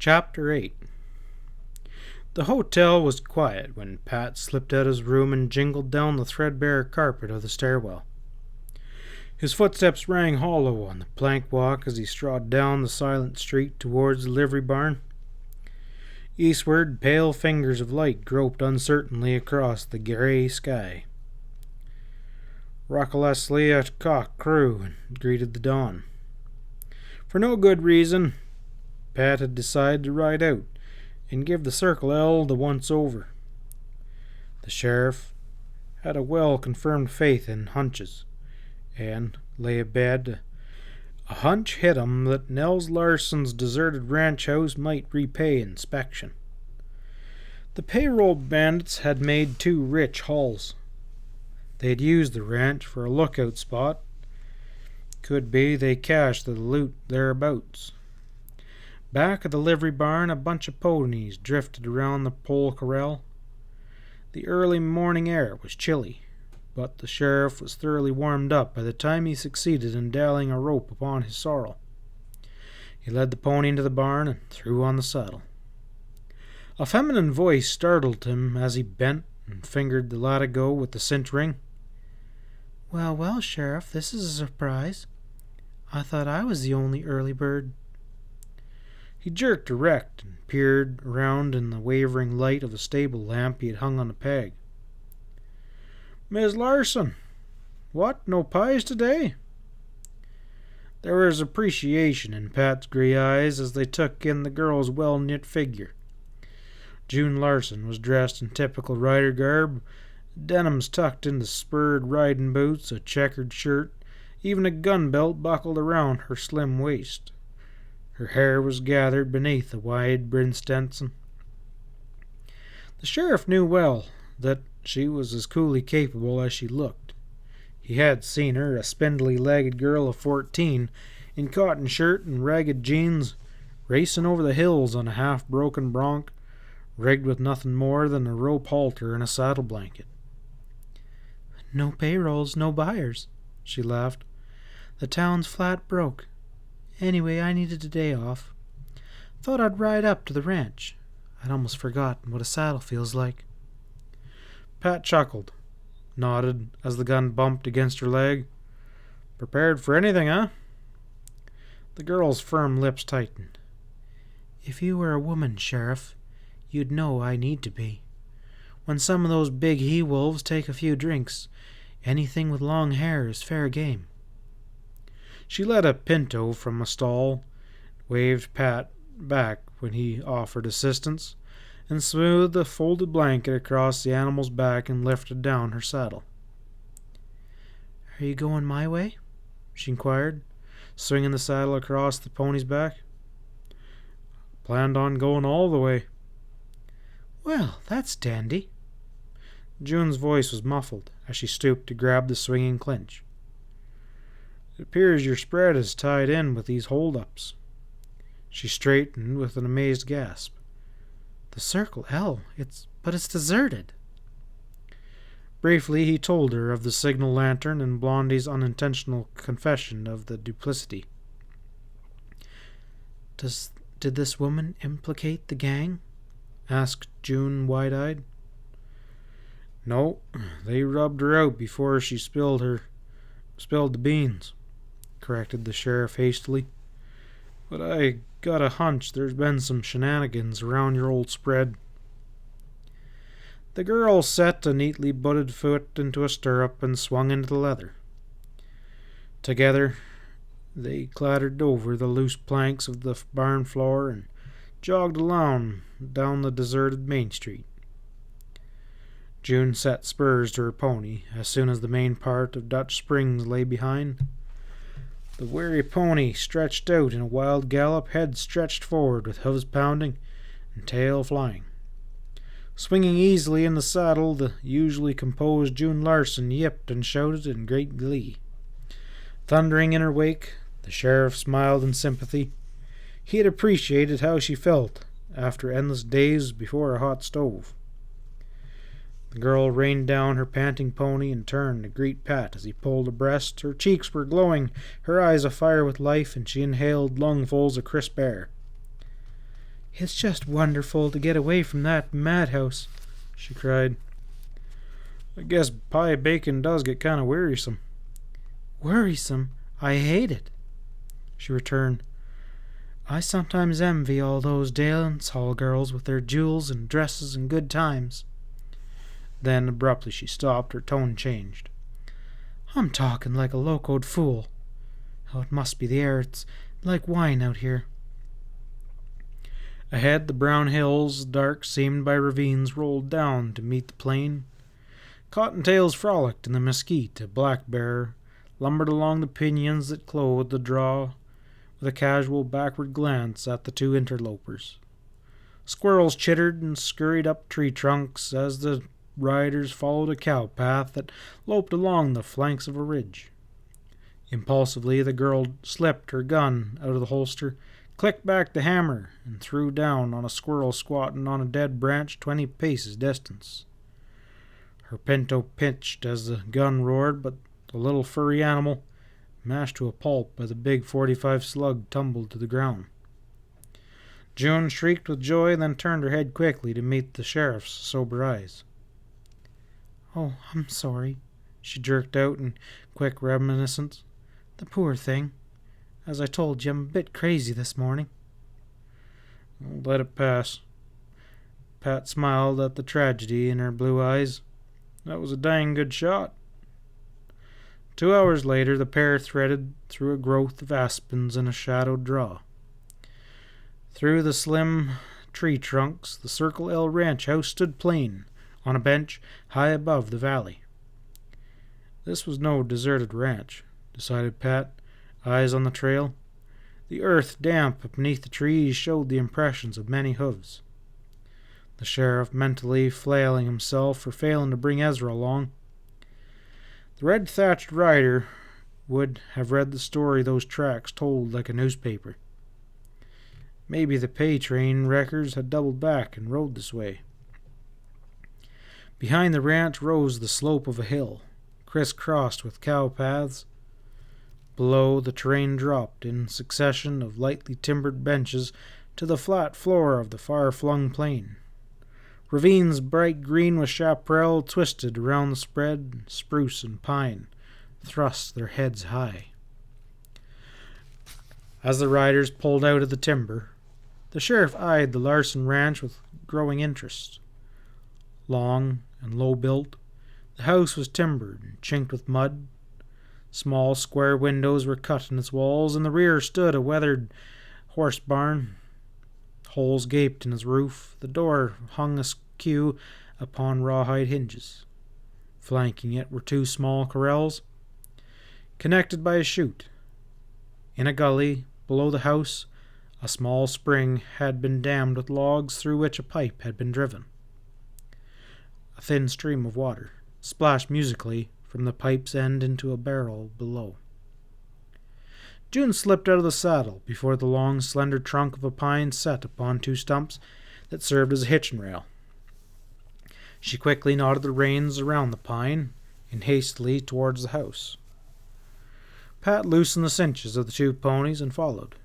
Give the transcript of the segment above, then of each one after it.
Chapter 8. The hotel was quiet when Pat slipped out of his room and jingled down the threadbare carpet of the stairwell. His footsteps rang hollow on the plank walk as he strode down the silent street towards the livery barn. Eastward, pale fingers of light groped uncertainly across the grey sky. Rocklessly a cock crew and greeted the dawn. For no good reason, Pat had decided to ride out and give the Circle L the once-over. The sheriff had a well-confirmed faith in hunches, and lay abed. A hunch hit him that Nels Larson's deserted ranch house might repay inspection. The payroll bandits had made 2 rich hauls. They had used the ranch for a lookout spot. Could be they cached the loot thereabouts. Back at the livery barn, a bunch of ponies drifted around the pole corral. The early morning air was chilly, but the sheriff was thoroughly warmed up by the time he succeeded in dallying a rope upon his sorrel. He led the pony into the barn and threw on the saddle. A feminine voice startled him as he bent and fingered the latigo with the cinch ring. Well, well, Sheriff, this is a surprise. I thought I was the only early bird. He jerked erect and peered around in the wavering light of a stable lamp he had hung on a peg. Miss Larson, what, no pies today? There was appreciation in Pat's grey eyes as they took in the girl's well-knit figure. June Larson was dressed in typical rider garb, denims tucked into spurred riding boots, a checkered shirt, even a gun belt buckled around her slim waist. Her hair was gathered beneath a wide-brimmed Stetson. The sheriff knew well that she was as coolly capable as she looked. He had seen her, a spindly-legged girl of 14, in cotton shirt and ragged jeans, racing over the hills on a half-broken bronc, rigged with nothing more than a rope halter and a saddle blanket. No payrolls, no buyers, she laughed. The town's flat broke. Anyway, I needed a day off. Thought I'd ride up to the ranch. I'd almost forgotten what a saddle feels like. Pat chuckled, nodded as the gun bumped against her leg. Prepared for anything, huh? The girl's firm lips tightened. If you were a woman, Sheriff, you'd know I need to be. When some of those big he-wolves take a few drinks, anything with long hair is fair game. She led a pinto from a stall, waved Pat back when he offered assistance, and smoothed a folded blanket across the animal's back and lifted down her saddle. Are you going my way? She inquired, swinging the saddle across the pony's back. Planned on going all the way. Well, that's dandy. June's voice was muffled as she stooped to grab the swinging clinch. It appears your spread is tied in with these hold-ups. She straightened with an amazed gasp. The Circle L, but it's deserted. Briefly he told her of the signal lantern and Blondie's unintentional confession of the duplicity. Did this woman implicate the gang? Asked June wide-eyed. No, they rubbed her out before she spilled the beans, corrected the sheriff hastily. But I got a hunch there's been some shenanigans around your old spread. The girl set a neatly butted foot into a stirrup and swung into the leather. Together they clattered over the loose planks of the barn floor and jogged along down the deserted main street. June set spurs to her pony as soon as the main part of Dutch Springs lay behind. The weary pony stretched out in a wild gallop, head stretched forward with hooves pounding and tail flying. Swinging easily in the saddle, the usually composed June Larson yipped and shouted in great glee. Thundering in her wake, the sheriff smiled in sympathy. He had appreciated how she felt after endless days before a hot stove. The girl reined down her panting pony and turned to greet Pat as he pulled abreast. Her cheeks were glowing, her eyes afire with life, and she inhaled lungfuls of crisp air. It's just wonderful to get away from that madhouse, she cried. I guess pie bacon does get kind of wearisome. Worrisome? I hate it, she returned. I sometimes envy all those dance hall girls with their jewels and dresses and good times. Then abruptly she stopped, her tone changed. I'm talking like a locoed fool. Oh, it must be the air. It's like wine out here. Ahead, the brown hills, dark seamed by ravines, rolled down to meet the plain. Cottontails frolicked in the mesquite. A black bear lumbered along the pinions that clothed the draw, with a casual backward glance at the two interlopers. Squirrels chittered and scurried up tree trunks as the riders followed a cow path that loped along the flanks of a ridge. Impulsively, the girl slipped her gun out of the holster, clicked back the hammer, and threw down on a squirrel squatting on a dead branch 20 paces distance. Her pinto pitched as the gun roared, but the little furry animal, mashed to a pulp by the big .45 slug, tumbled to the ground. June shrieked with joy, then turned her head quickly to meet the sheriff's sober eyes. Oh, I'm sorry, she jerked out in quick reminiscence. The poor thing. As I told you, I'm a bit crazy this morning. Let it pass. Pat smiled at the tragedy in her blue eyes. That was a dang good shot. 2 hours later, the pair threaded through a growth of aspens in a shadowed draw. Through the slim tree trunks, the Circle L ranch house stood plain, on a bench high above the valley. This was no deserted ranch, decided Pat, eyes on the trail. The earth damp beneath the trees showed the impressions of many hooves. The sheriff mentally flailing himself for failing to bring Ezra along. The red-thatched rider would have read the story those tracks told like a newspaper. Maybe the pay train wreckers had doubled back and rode this way. Behind the ranch rose the slope of a hill, crisscrossed with cow paths. Below, the terrain dropped in succession of lightly timbered benches to the flat floor of the far-flung plain. Ravines bright green with chaparral twisted around the spread, spruce and pine thrust their heads high. As the riders pulled out of the timber, the sheriff eyed the Larson ranch with growing interest. Long and low-built, the house was timbered and chinked with mud. Small square windows were cut in its walls. In the rear stood a weathered horse barn. Holes gaped in its roof. The door hung askew upon rawhide hinges. Flanking it were 2 small corrals, connected by a chute. In a gully below the house, a small spring had been dammed with logs through which a pipe had been driven. A thin stream of water splashed musically from the pipe's end into a barrel below. June slipped out of the saddle before the long, slender trunk of a pine set upon 2 stumps that served as a hitching rail. She quickly knotted the reins around the pine and hastily towards the house. Pat loosened the cinches of the 2 ponies and followed.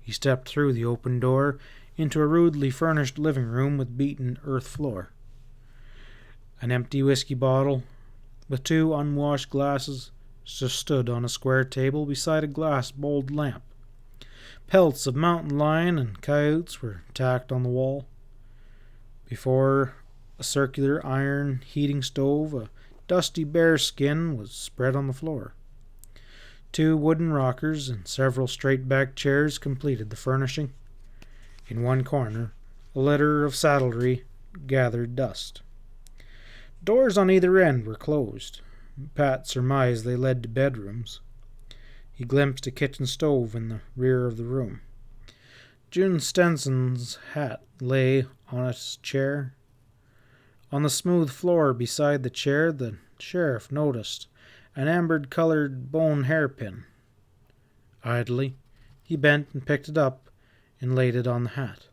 He stepped through the open door into a rudely furnished living room with beaten earth floor. An empty whiskey bottle with 2 unwashed glasses stood on a square table beside a glass bowled lamp. Pelts of mountain lion and coyotes were tacked on the wall. Before a circular iron heating stove, a dusty bear skin was spread on the floor. 2 wooden rockers and several straight-backed chairs completed the furnishing. In one corner, a litter of saddlery gathered dust. Doors on either end were closed. Pat surmised they led to bedrooms. He glimpsed a kitchen stove in the rear of the room. June Stenson's hat lay on a chair. On the smooth floor beside the chair, the sheriff noticed an amber-colored bone hairpin. Idly, he bent and picked it up and laid it on the hat.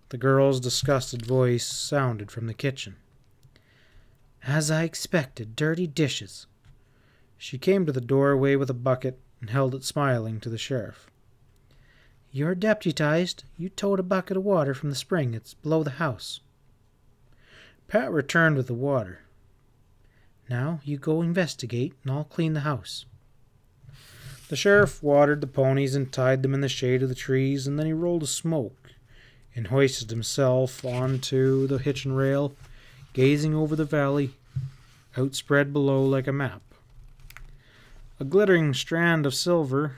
The girl's disgusted voice sounded from the kitchen. As I expected, dirty dishes. She came to the doorway with a bucket and held it smiling to the sheriff. You're deputized. You towed a bucket of water from the spring. It's below the house. Pat returned with the water. Now you go investigate, and I'll clean the house. The sheriff watered the ponies and tied them in the shade of the trees, and then he rolled a smoke and hoisted himself onto the hitching rail, gazing over the valley, outspread below like a map. A glittering strand of silver,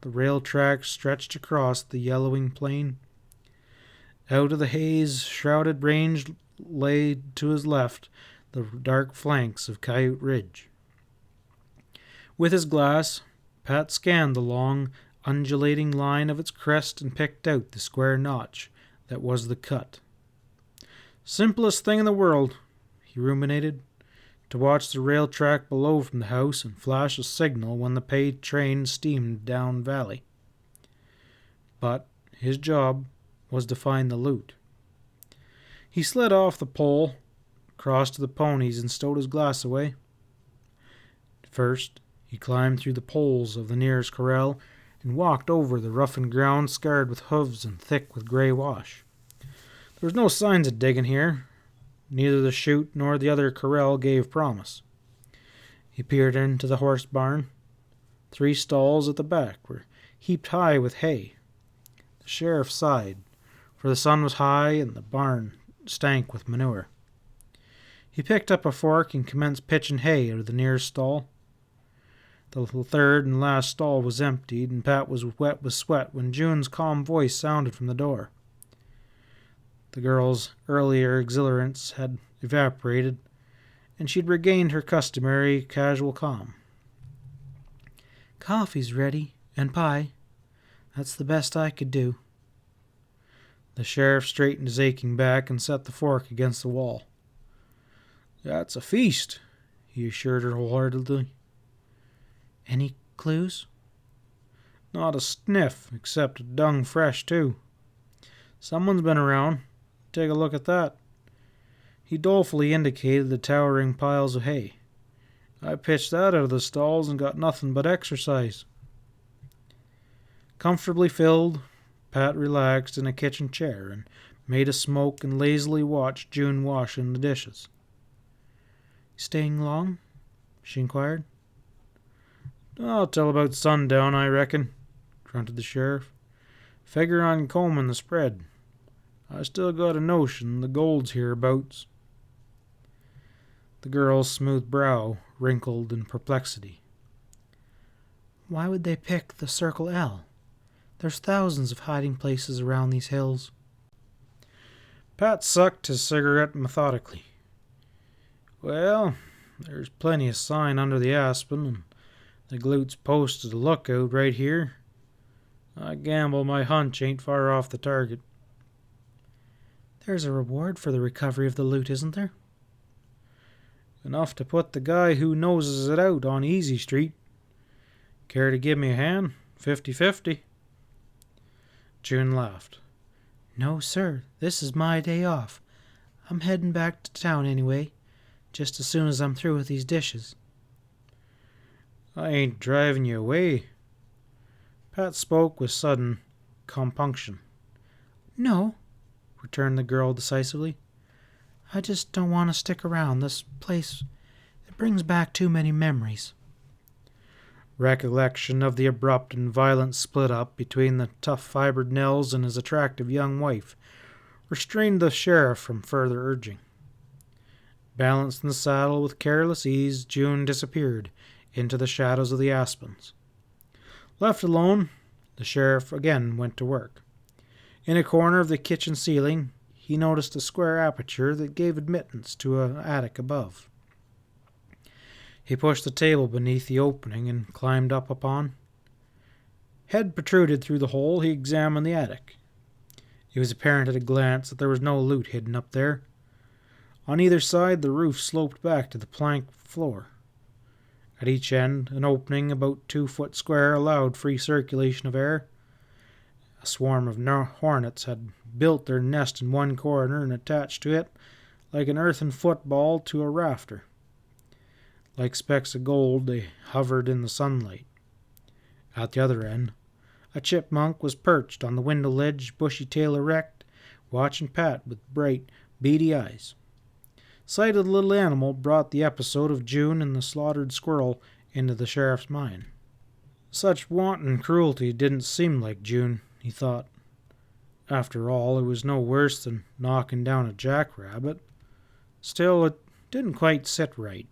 the rail track stretched across the yellowing plain. Out of the haze-shrouded range lay to his left the dark flanks of Coyote Ridge. With his glass, Pat scanned the long, undulating line of its crest and picked out the square notch that was the cut. Simplest thing in the world, he ruminated, to watch the rail track below from the house and flash a signal when the pay train steamed down valley. But his job was to find the loot. He slid off the pole, crossed to the ponies, and stowed his glass away. First, he climbed through the poles of the nearest corral and walked over the roughened ground scarred with hooves and thick with grey wash. There was no signs of digging here. Neither the chute nor the other corral gave promise. He peered into the horse barn. 3 stalls at the back were heaped high with hay. The sheriff sighed, for the sun was high and the barn stank with manure. He picked up a fork and commenced pitching hay out of the nearest stall. The third and last stall was emptied, and Pat was wet with sweat when June's calm voice sounded from the door. The girl's earlier exhilarance had evaporated, and she'd regained her customary casual calm. Coffee's ready, and pie. That's the best I could do. The sheriff straightened his aching back and set the fork against the wall. That's a feast, he assured her wholeheartedly. Any clues? Not a sniff, except dung fresh, too. Someone's been around. Take a look at that. He dolefully indicated the towering piles of hay. I pitched that out of the stalls and got nothing but exercise. Comfortably filled, Pat relaxed in a kitchen chair and made a smoke and lazily watched June washing the dishes. Staying long? She inquired. Oh, till about sundown, I reckon, grunted the sheriff. Figure on combing the spread. I still got a notion the gold's hereabouts. The girl's smooth brow wrinkled in perplexity. Why would they pick the Circle L? There's thousands of hiding places around these hills. Pat sucked his cigarette methodically. Well, there's plenty of sign under the aspen, and the Glutes posted a lookout right here. I gamble my hunch ain't far off the target. There's a reward for the recovery of the loot, isn't there? Enough to put the guy who noses it out on Easy Street. Care to give me a hand? 50-50. June laughed. No, sir. This is my day off. I'm heading back to town anyway, just as soon as I'm through with these dishes. I ain't driving you away. Pat spoke with sudden compunction. No, returned the girl decisively. I just don't want to stick around. This place, it brings back too many memories. Recollection of the abrupt and violent split-up between the tough-fibred Nels and his attractive young wife restrained the sheriff from further urging. Balanced in the saddle with careless ease, June disappeared into the shadows of the aspens. Left alone, the sheriff again went to work. In a corner of the kitchen ceiling, he noticed a square aperture that gave admittance to an attic above. He pushed the table beneath the opening and climbed up upon. Head protruded through the hole, he examined the attic. It was apparent at a glance that there was no loot hidden up there. On either side, the roof sloped back to the plank floor. At each end, an opening about 2 foot square allowed free circulation of air. A swarm of hornets had built their nest in one corner and attached to it, like an earthen football to a rafter. Like specks of gold, they hovered in the sunlight. At the other end, A chipmunk was perched on the window ledge, bushy tail erect, watching Pat with bright, beady eyes. Sight of the little animal brought the episode of June and the slaughtered squirrel into the sheriff's mind. Such wanton cruelty didn't seem like June, he thought. After all, it was no worse than knocking down a jackrabbit. Still, it didn't quite sit right.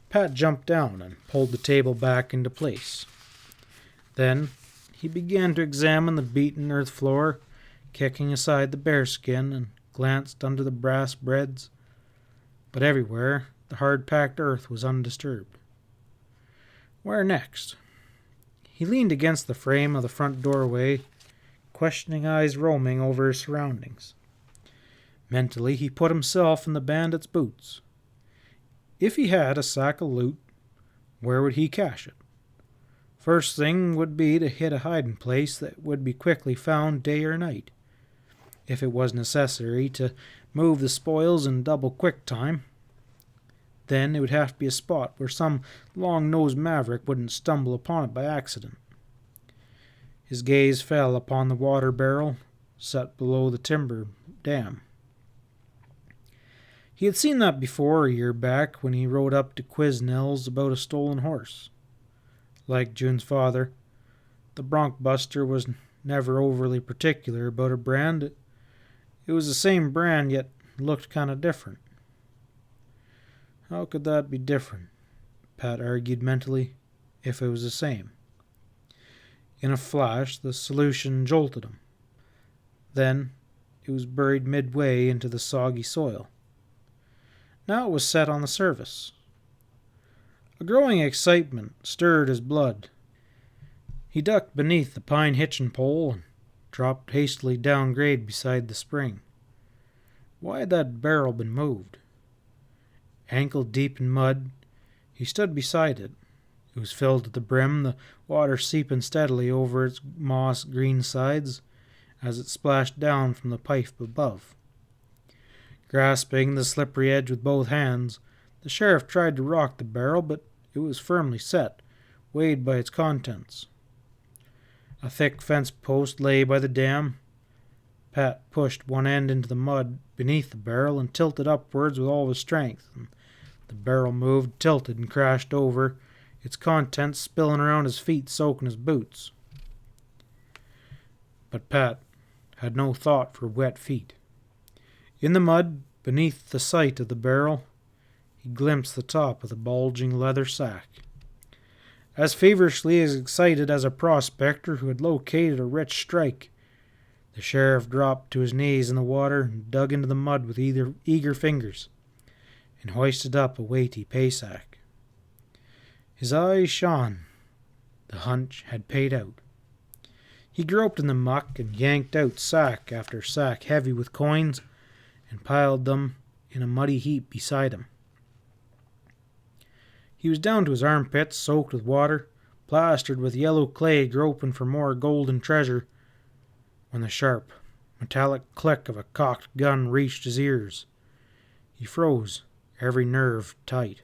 Pat jumped down and pulled the table back into place. Then he began to examine the beaten earth floor, kicking aside the bearskin, and glanced under the brass breads. But everywhere the hard-packed earth was undisturbed. Where next? He leaned against the frame of the front doorway, questioning eyes roaming over his surroundings. Mentally, he put himself in the bandit's boots. If he had a sack of loot, where would he cache it? First thing would be to hit a hiding place that would be quickly found day or night. If it was necessary to move the spoils in double quick time, then it would have to be a spot where some long-nosed maverick wouldn't stumble upon it by accident. His gaze fell upon the water barrel set below the timber dam. He had seen that before a year back when he rode up to quiz Nels about a stolen horse. Like June's father, the bronc buster was never overly particular about a brand. It was the same brand, yet looked kind of different. How could that be different, Pat argued mentally, if it was the same? In a flash, the solution jolted him. Then it was buried midway into the soggy soil. Now it was set on the surface. A growing excitement stirred his blood. He ducked beneath the pine hitching pole and dropped hastily down grade beside the spring. Why had that barrel been moved? Ankle deep in mud, he stood beside it. It was filled to the brim, the water seeping steadily over its moss-green sides as it splashed down from the pipe above. Grasping the slippery edge with both hands, the sheriff tried to rock the barrel, but it was firmly set, weighed by its contents. A thick fence post lay by the dam. Pat pushed one end into the mud beneath the barrel and tilted upwards with all his strength. And the barrel moved, tilted, and crashed over, its contents spilling around his feet, soaking his boots. But Pat had no thought for wet feet. In the mud, beneath the sight of the barrel, he glimpsed the top of the bulging leather sack. As feverishly as excited as a prospector who had located a rich strike, the sheriff dropped to his knees in the water and dug into the mud with eager fingers, and hoisted up a weighty pay sack. His eyes shone. The hunch had paid out. He groped in the muck and yanked out sack after sack heavy with coins and piled them in a muddy heap beside him. He was down to his armpits, soaked with water, plastered with yellow clay, groping for more golden treasure, when the sharp, metallic click of a cocked gun reached his ears. He froze, every nerve tight.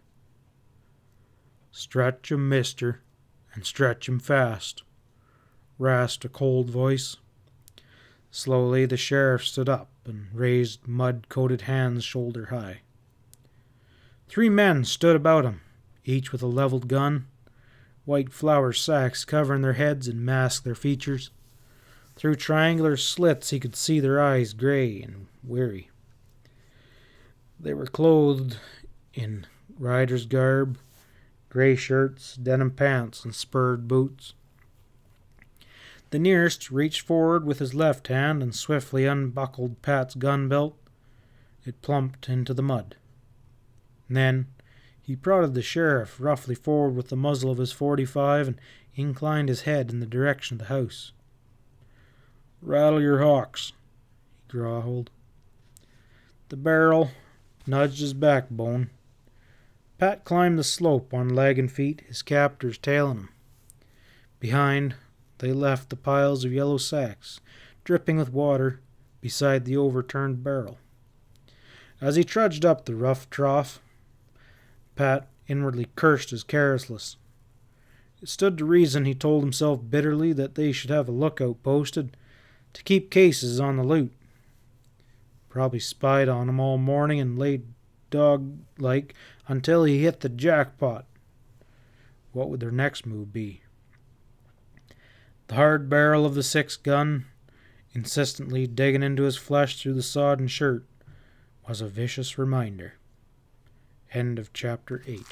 "Stretch 'em, mister, and stretch 'em fast," rasped a cold voice. Slowly the sheriff stood up and raised mud-coated hands shoulder high. 3 men stood about him, each with a leveled gun, white flour sacks covering their heads and masked their features. Through triangular slits he could see their eyes, gray and weary. They were clothed in rider's garb, gray shirts, denim pants, and spurred boots. The nearest reached forward with his left hand and swiftly unbuckled Pat's gun belt. It plumped into the mud. Then he prodded the sheriff roughly forward with the muzzle of his .45 and inclined his head in the direction of the house. "Rattle your hocks," he growled. The barrel nudged his backbone. Pat climbed the slope on lagging feet, his captors tailing him. Behind, they left the piles of yellow sacks, dripping with water, beside the overturned barrel. As he trudged up the rough trough, Pat inwardly cursed his carelessness. It stood to reason, he told himself bitterly, that they should have a lookout posted to keep cases on the loot. Probably spied on him all morning and laid dog-like until he hit the jackpot. What would their next move be? The hard barrel of the 6-gun, insistently digging into his flesh through the sodden shirt, was a vicious reminder. End of chapter 8.